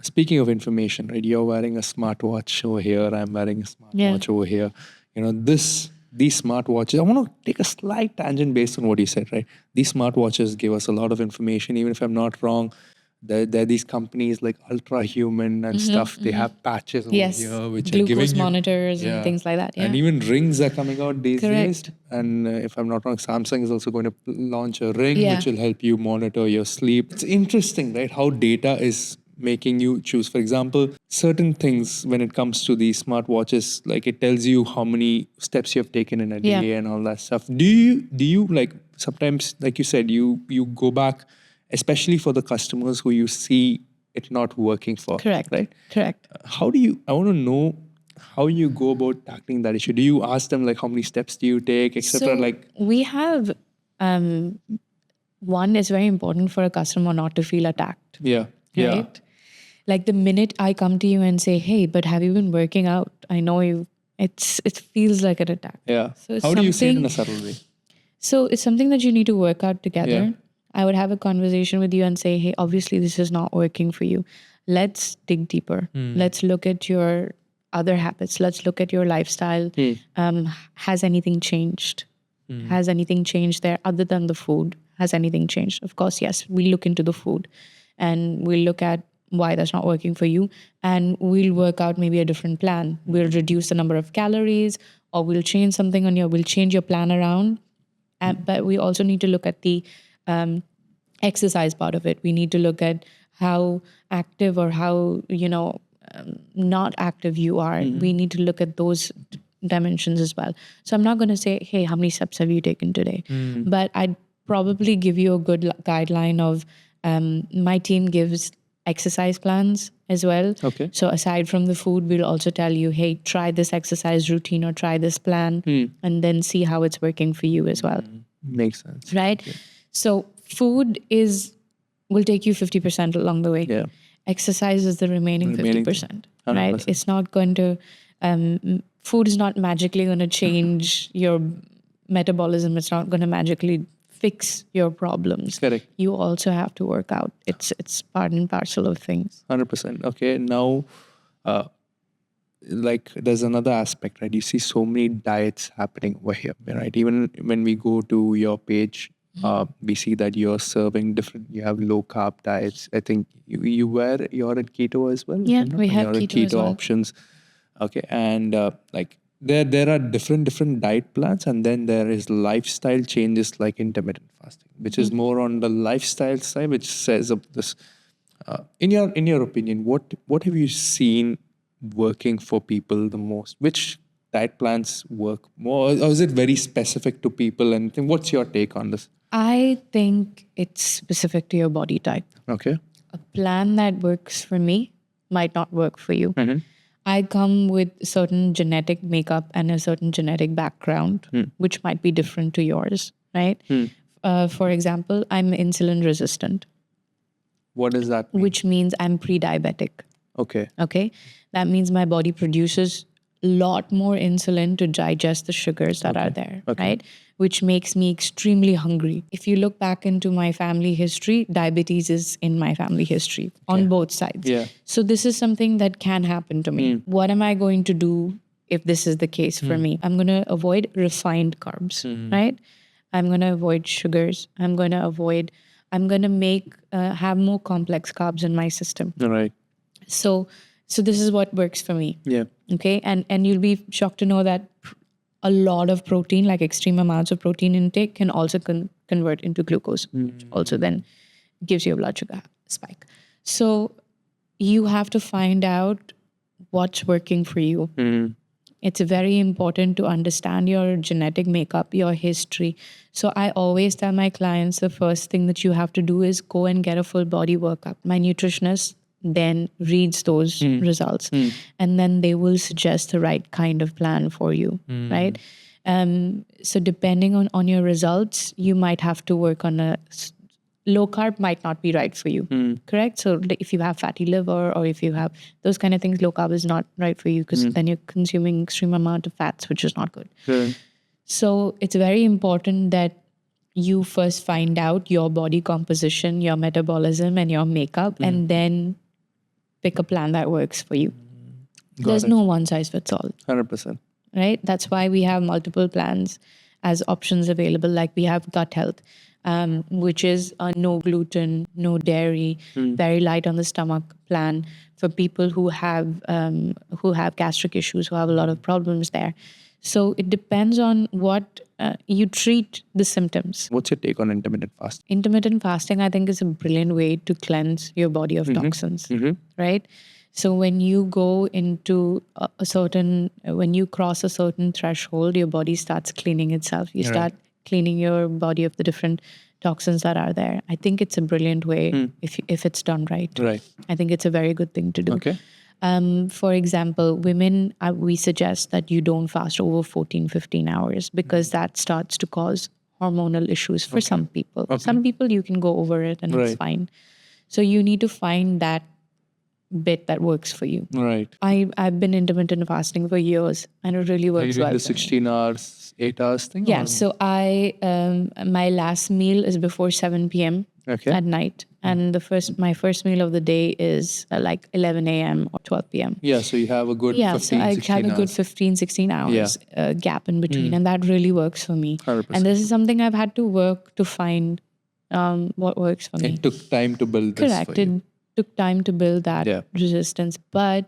speaking of information, right? You're wearing a smartwatch over here. I'm wearing a smartwatch over here. These smartwatches. I want to take a slight tangent based on what you said, right? These smartwatches give us a lot of information. Even if I'm not wrong, there are these companies like Ultra Human and stuff. They have patches over here which are Glucose giving you monitors and things like that. Yeah. And even rings are coming out these days. Correct. And if I'm not wrong, Samsung is also going to launch a ring Yeah. which will help you monitor your sleep. It's interesting, right? How data is making you choose. For example, certain things when it comes to these smartwatches, like it tells you how many steps you have taken in a day and all that stuff. Do you like sometimes, like you said, you go back, especially for the customers who you see it not working for? Correct. Right? Correct. I want to know how you go about tackling that issue. Do you ask them like how many steps do you take, etc.? So we have one is very important for a customer not to feel attacked. Yeah. Right? Like the minute I come to you and say, "Hey, but have you been working out? I know you." It feels like an attack. Yeah. So it's How do you say it in something- a subtle way? So it's something that you need to work out together. Yeah. I would have a conversation with you and say, "Hey, obviously this is not working for you. Let's dig deeper. Let's look at your other habits. Let's look at your lifestyle. Has anything changed? Has anything changed there other than the food? Has anything changed?" Of course, yes. We look into the food and we'll look at why that's not working for you. And we'll work out maybe a different plan. We'll reduce the number of calories, or we'll change something we'll change your plan around. But we also need to look at the exercise part of it. We need to look at how active or how, not active you are. We need to look at those dimensions as well. So I'm not going to say, "Hey, how many steps have you taken today?" But I'd probably give you a good guideline of my team gives exercise plans as well. Okay. So aside from the food, we'll also tell you, "Hey, try this exercise routine or try this plan," and then see how it's working for you as well. Makes sense. Right? So food will take you 50% along the way. Yeah. Exercise is the remaining 50%. Right? 100%. It's not going to food is not magically going to change your metabolism. It's not going to magically fix your problems. Correct. You also have to work out. It's part and parcel of things. 100%. Okay. Now, like there's another aspect, right? You see so many diets happening over here, right? Even when we go to your page, we see that you're serving different. You have low carb diets. I think you're at keto as well. if Yeah, I'm not we wrong. have You're at keto as keto well. options. Okay, and like there are different diet plans, and then there is lifestyle changes like intermittent fasting, which is more on the lifestyle side, which says of this. In your opinion, what have you seen working for people the most? Which diet plans work more, or is it very specific to people? And what's your take on this? I think it's specific to your body type. Okay. A plan that works for me might not work for you. Mhm. I come with certain genetic makeup and a certain genetic background, which might be different to yours, right? For example, I'm insulin resistant, What does that mean? which means I'm pre-diabetic. Okay. Okay. That means my body produces a lot more insulin to digest the sugars that are there, right? Which makes me extremely hungry. If you look back into my family history, diabetes is in my family history on both sides. Yeah. So this is something that can happen to me. What am I going to do if this is the case for me? I'm going to avoid refined carbs, right? I'm going to avoid sugars. I'm going to make, have more complex carbs in my system. All right. So this is what works for me. Yeah. Okay. And you'll be shocked to know that a lot of protein, like extreme amounts of protein intake, can also convert into glucose, which also then gives you a blood sugar spike. So you have to find out what's working for you. It's very important to understand your genetic makeup, your history. So I always tell my clients the first thing that you have to do is go and get a full body workup. My nutritionist then reads those results, and then they will suggest the right kind of plan for you, right? So depending on your results, you might have to work on low carb might not be right for you, correct? So if you have fatty liver or if you have those kind of things, low carb is not right for you because then you're consuming extreme amount of fats, which is not good. Sure. So it's very important that you first find out your body composition, your metabolism, and your makeup, and then pick a plan that works for you. There's no one size fits all, 100%. right? That's why we have multiple plans as options available. Like we have gut health, which is a no gluten, no dairy, very light on the stomach plan for people who have gastric issues, who have a lot of problems there. So it depends on what you treat the symptoms. What's your take on intermittent fasting? Intermittent fasting, I think, is a brilliant way to cleanse your body of toxins, right? So when you go into when you cross a certain threshold, your body starts cleaning itself. You start cleaning your body of the different toxins that are there. I think it's a brilliant way if it's done right. Right. I think it's a very good thing to do. Okay. For example, women, we suggest that you don't fast over 14, 15 hours because that starts to cause hormonal issues for some people. Some people, you can go over it and it's fine. So you need to find that bit that works for you. Right. I've been intermittent fasting for years and it really Are you works doing well. the for me. 16 hours, 8 hours thing? Yeah. or- So my last meal is before 7 p.m. Okay. at night. And my first meal of the day is like 11 a.m. or 12 p.m. Yeah, so you have a good 15, So I 16 have a good hours. 15, 16 hours gap in between. And that really works for me. 100%. And this is something I've had to work to find what works for me. It took time to build this Correct. for you. It took time to build that resistance. But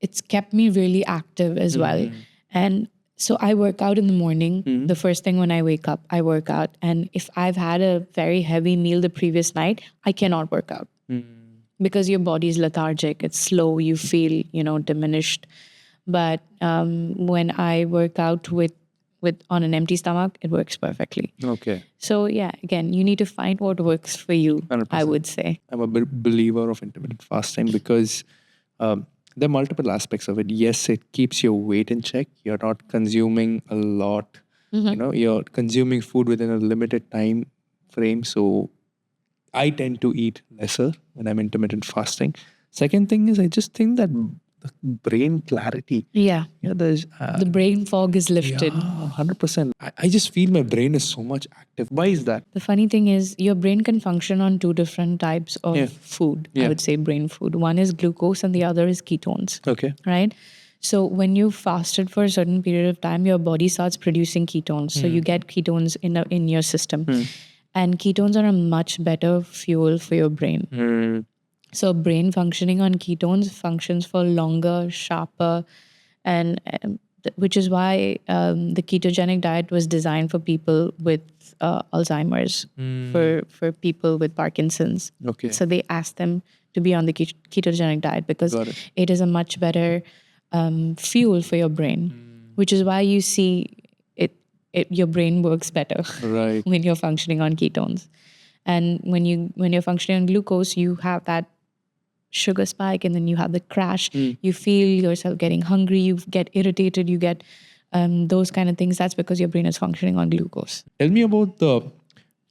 it's kept me really active as well. And so I work out in the morning. The first thing when I wake up, I work out. And if I've had a very heavy meal the previous night, I cannot work out because your body is lethargic. It's slow. You feel, diminished. But when I work out with on an empty stomach, it works perfectly. Okay. So yeah, again, you need to find what works for you, 100%. I would say. I'm a believer of intermittent fasting because there are multiple aspects of it. Yes, it keeps your weight in check. You're not consuming a lot. You're consuming food within a limited time frame. So I tend to eat lesser when I'm intermittent fasting. Second thing is I just think that the brain clarity. Yeah. There's The brain fog is lifted. 100%. I just feel my brain is so much active. Why is that? The funny thing is, your brain can function on two different types of food. I Yeah. would say brain food. One is glucose and the other is ketones. Okay. Right? So when you fasted for a certain period of time, your body starts producing ketones. So you get ketones in your system. And ketones are a much better fuel for your brain. So brain functioning on ketones functions for longer, sharper, and which is why the ketogenic diet was designed for people with Alzheimer's, for people with Parkinson's. Okay. So they asked them to be on the ketogenic diet because Got it. it is a much better fuel for your brain, which is why you see your brain works better Right. when you're functioning on ketones. And when you're functioning on glucose, you have that sugar spike and then you have the crash. You feel yourself getting hungry, you get irritated, you get those kind of things. That's because your brain is functioning on glucose. Tell me about the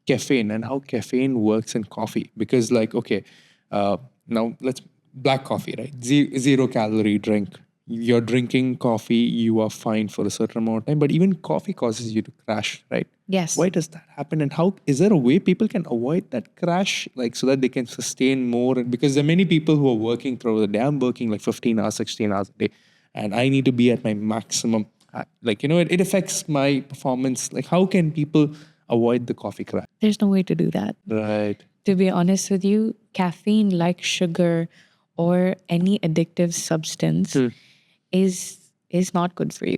caffeine and how caffeine works in coffee. Because now let's black coffee, right? Zero calorie drink. You're drinking coffee, you are fine for a certain amount of time, but even coffee causes you to crash, right? Yes. Why does that happen? And how is there a way people can avoid that crash, so that they can sustain more? Because there are many people who are working throughout the day. I'm working 15 hours, 16 hours a day, and I need to be at my maximum. It affects my performance. How can people avoid the coffee crash? There's no way to do that. Right. To be honest with you, caffeine, like sugar or any addictive substance, is not good for you,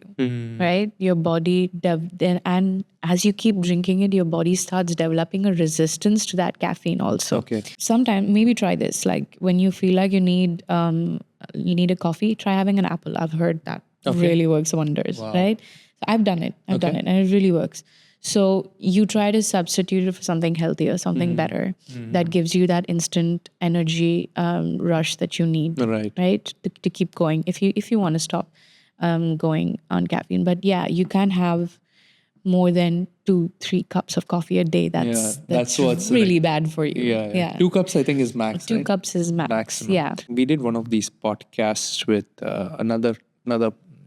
right? Your body, and as you keep drinking it, your body starts developing a resistance to that caffeine also. Okay. Sometimes, maybe try this. When you feel like you need a coffee, try having an apple. I've heard that really works wonders, right? So I've done it, and it really works. So you try to substitute it for something healthier, something better that gives you that instant energy rush that you need, right? To keep going if you want to stop going on caffeine. But yeah, you can have more than 2-3 cups of coffee a day. That's what's really bad for you. Yeah. 2 cups I think is max. 2 cups is max. Maximum. Yeah. We did one of these podcasts with another.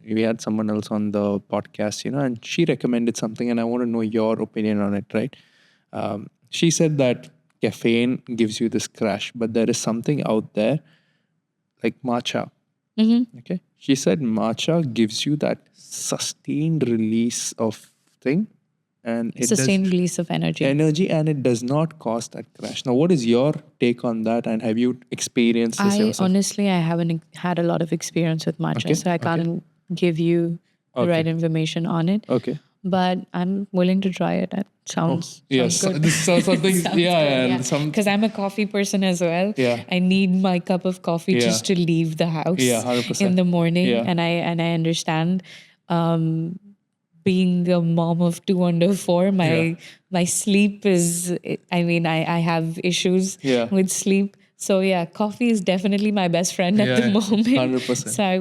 We had someone else on the podcast, and she recommended something, and I want to know your opinion on it, right? She said that caffeine gives you this crash, but there is something out there like matcha. Okay. She said matcha gives you that sustained release of thing, and it Sustained release of energy. and it does not cause that crash. Now, what is your take on that, and have you experienced this yourself? Honestly, I haven't had a lot of experience with matcha, so I can't give you the right information on it. Okay. But I'm willing to try it. It sounds Yes, good. this sounds something. Because I'm a coffee person as well. Yeah. I need my cup of coffee just to leave the house 100%. in the morning, Yeah. and I understand. Being a mom of 2 under 4, my sleep is. I have issues with sleep. So yeah, coffee is definitely my best friend at the moment. 100%. So I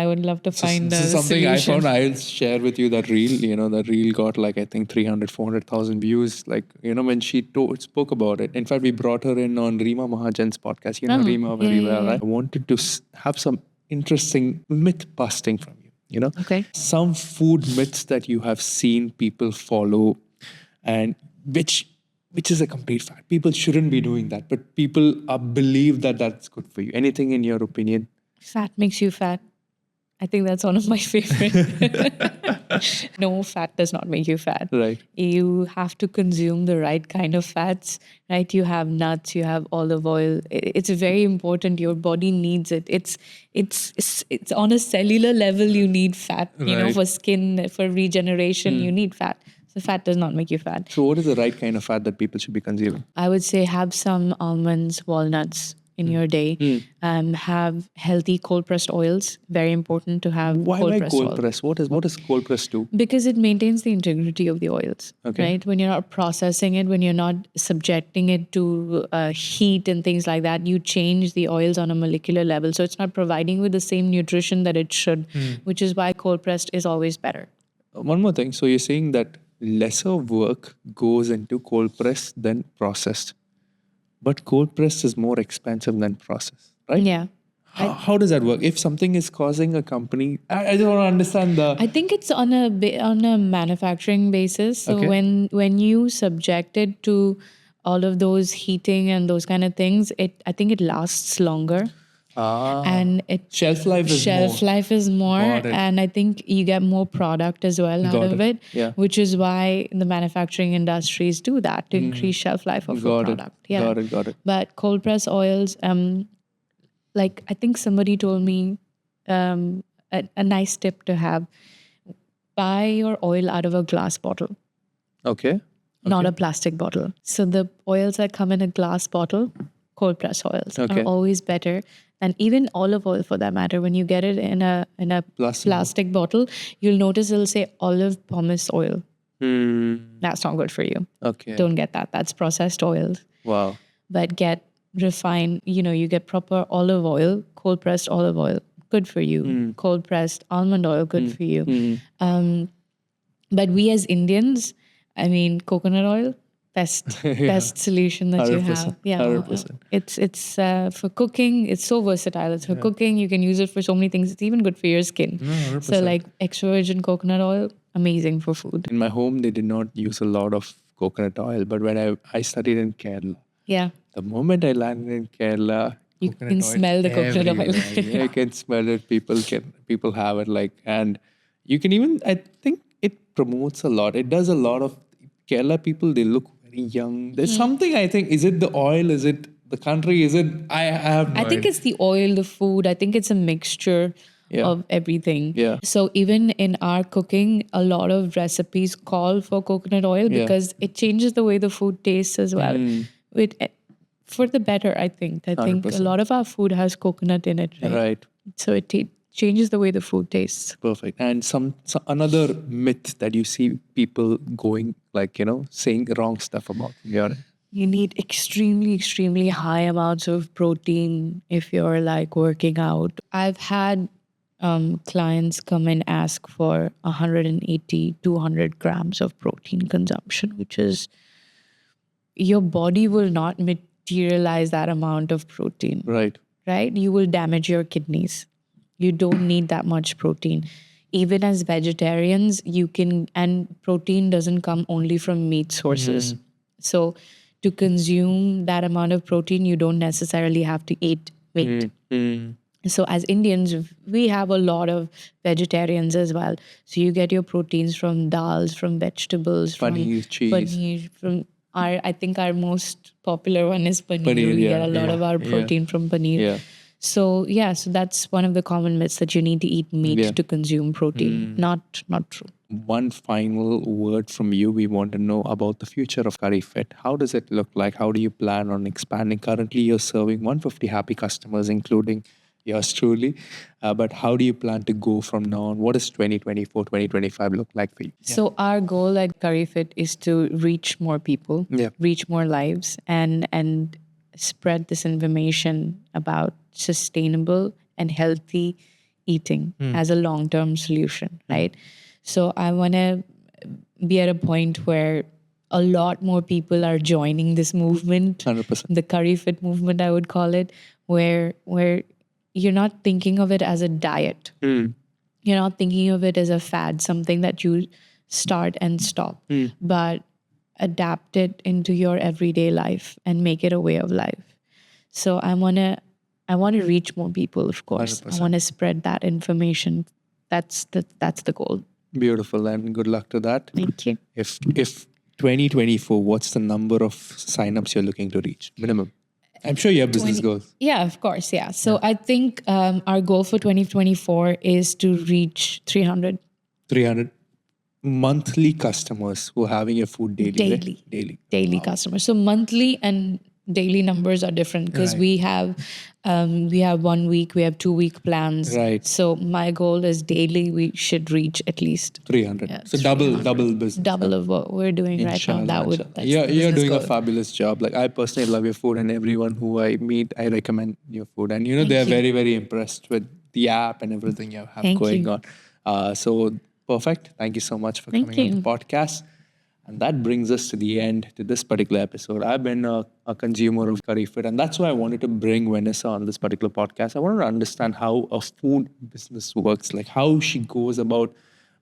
would love to find This a is something solution. I found. I'll share with you that reel. That reel got I think 300,000-400,000 views. When she spoke about it. In fact, we brought her in on Reema Mahajan's podcast. Reema very well, right? I wanted to have some interesting myth busting from you. Okay. Some food myths that you have seen people follow, and which is a complete fact. People shouldn't be doing that, but people believe that that's good for you. Anything in your opinion? Fat makes you fat. I think that's one of my favorite. No, fat does not make you fat. Right. You have to consume the right kind of fats, right? You have nuts, you have olive oil. It's very important. Your body needs it. It's on a cellular level. You need fat. For skin, for regeneration, you need fat. So fat does not make you fat. So what is the right kind of fat that people should be consuming? I would say have some almonds, walnuts in your day. Have healthy cold pressed oils. Very important to have cold pressed oil. Cold press? What does cold press do? Because it maintains the integrity of the oils, Okay. right? When you're not processing it, when you're not subjecting it to heat and things like that, you change the oils on a molecular level. So it's not providing with the same nutrition that it should, which is why cold pressed is always better. One more thing. So you're saying that lesser work goes into cold press than processed. But cold press is more expensive than processed, right? Yeah. How does that work? If something is causing a company, I just want to understand the. I think it's on a manufacturing basis. So Okay. when you subject it to all of those heating and those kind of things, I think it lasts longer. And Shelf life is shelf more. life is more, Got it. and I think you get more product as well out Got of it. it. Yeah. Which is why the manufacturing industries do that to increase shelf life of a Got it. product. Yeah. Got it. But cold press oils, like I think somebody told me, a nice tip to have: buy your oil out of a glass bottle, Okay. not a plastic bottle. So the oils that come in a glass bottle, cold press oils, Okay. are always better. And even olive oil, for that matter, when you get it in a plastic bottle, you'll notice it'll say olive pomace oil. That's not good for you. Okay. Don't get that. That's processed oils. Wow. But get refined, you get proper olive oil, cold pressed olive oil, good for you. Cold pressed almond oil, good for you. But we as Indians, I mean, coconut oil, best solution that you 100%, have. Yeah, 100%. it's for cooking. It's so versatile. It's for cooking. You can use it for so many things. It's even good for your skin. 100%. So like extra virgin coconut oil, amazing for food. In my home, they did not use a lot of coconut oil, but when I studied in Kerala, Yeah, the moment I landed in Kerala, you coconut can oil smell the coconut oil. everywhere. You can smell it. People have it like, and you can even. I think it promotes a lot. It does a lot of Kerala people. They look very young. There's something. I think. Is it the oil? Is it the country? Is it? I have no I think idea. it's the oil, the food. I think it's a mixture of everything. Yeah. So even in our cooking, a lot of recipes call for coconut oil because it changes the way the food tastes as well. With for the better, I think. I think a 100%. lot of our food has coconut in it, right? Right. So it changes the way the food tastes. Perfect. And some another myth that you see people going like saying wrong stuff about. Yeah. You need extremely, extremely high amounts of protein if you're like working out. I've had clients come and ask for 180, 200 grams of protein consumption, which is your body will not materialize that amount of protein, Right. right? You will damage your kidneys. You don't need that much protein. Even as vegetarians, you can, and protein doesn't come only from meat sources. So to consume that amount of protein, you don't necessarily have to eat meat. So as Indians, we have a lot of vegetarians as well. So you get your proteins from dals, from vegetables, Paneer, from cheese. paneer, from I think our most popular one is paneer. Paneer, We yeah, get a lot yeah, of our yeah. protein from paneer. Yeah. So so that's one of the common myths, that you need to eat meat to consume protein. Not true. One final word from you. We want to know about the future of CurryFit. How does it look like? How do you plan on expanding? Currently, you're serving 150 happy customers, including yours truly. But how do you plan to go from now on? What does 2024, 2025 look like for you? So our goal at CurryFit is to reach more people, Yeah. reach more lives, and spread this information about sustainable and healthy eating as a long-term solution, right? So I want to be at a point where a lot more people are joining this movement, 100%. the CurryFit movement, I would call it, where you're not thinking of it as a diet. You're not thinking of it as a fad, something that you start and stop, but adapt it into your everyday life and make it a way of life. So I want to reach more people, of course. 100%. I want to spread that information. That's the goal. Beautiful, and good luck to that. Thank you. If 2024, what's the number of signups you're looking to reach? Minimum. I'm sure you have business goals. Yeah, of course. Yeah. So I think our goal for 2024 is to reach 300 300 monthly customers who are having your food daily. Right? daily customers. So monthly and daily numbers are different because Right. we have 1 week, we have 2 week plans. Right. So my goal is daily we should reach at least 300. So double business. double of what we're doing right now. Inshallah. That's You're the doing business a goal. fabulous job. Like I personally love your food, and everyone who I meet, I recommend your food. And they're you. very, very impressed with the app and everything you have Thank going you. on. So perfect. Thank you so much for Thank coming on you. the podcast. And that brings us to the end to this particular episode. I've been a consumer of CurryFit, and that's why I wanted to bring Vanessa on this particular podcast. I wanted to understand how a food business works, like how she goes about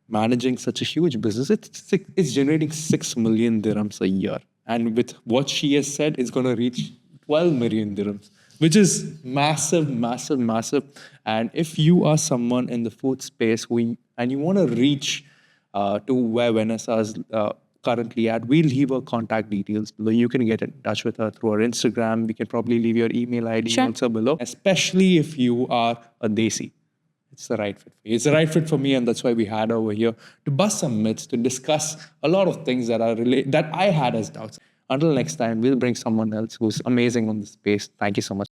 managing such a huge business. It's generating 6 million dirhams a year. And with what she has said, it's going to reach 12 million dirhams, which is massive, massive, massive. And if you are someone in the food space and you want to reach to where Vanessa is currently at, we'll leave her contact details below. You can get in touch with her through her Instagram. We can probably leave your email ID Sure. also below, especially if you are a Desi. It's the right fit for you. It's the right fit for me, and that's why we had her over here to bust some myths, to discuss a lot of things that that I had as doubts. Until next time, we'll bring someone else who's amazing on the space. Thank you so much.